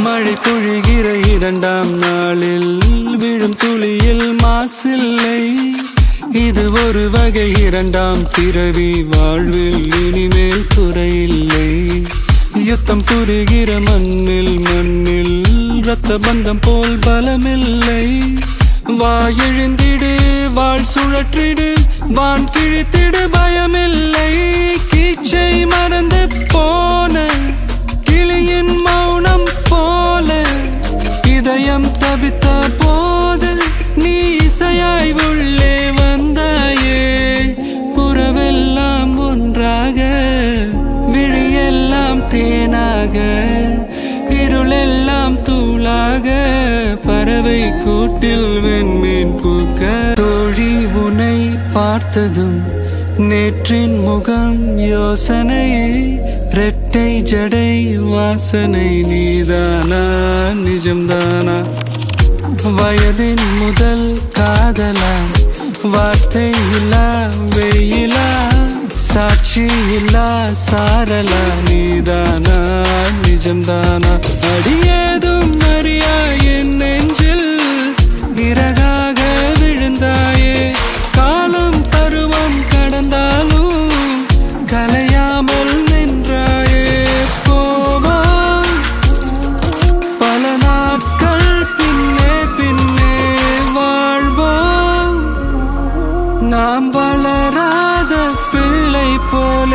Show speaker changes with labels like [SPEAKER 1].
[SPEAKER 1] மழை பொழிகிற இரண்டாம் நாளில் விழும் துளியில் மாசில்லை. இது ஒரு வகை இரண்டாம் பிறவி, வாழ்வில் இனிமேல் குறையில்லை. யுத்தம் புரிகிற மண்ணில் இரத்த பந்தம் போல் பலமில்லை. வா எழுந்திடு, வாழ் சுழற்றிடு, வான் கிழித்திடு, பயமில்லை. கீச்சை மறந்து போன கிளியின் மௌனம் போல இதயம் தவித்த போது நீ இசையாய் உள்ளே வந்தாயே. உறவெல்லாம் ஒன்றாக, விழியெல்லாம் தேனாக, இருளெல்லாம் தூளாக, பறவை கூட்டில் வெண்மீன் பூக்க. தோழி உன்னை பார்த்ததும் நேற்றின் முகம் யோசனையே, ரெட்டை ஜடை வாசனை நீதானா நிஜம்தானா? வயதின் முதல் காதலா, வார்த்தை இல்லா வெயிலா, சாட்சி இல்லா சாரலா, நீதானா நிஜம்தானா? அடியேதும் அறியா என் நெஞ்சில் இறகாக விழுந்தாயே. காலம் பருவம் கடந்தாலும் கலையாமல் நின்றாயே. போவா பல நாட்கள் பின்னே பின்னே வாழ்வோம், நாம் வளராத பிள்ளை போல.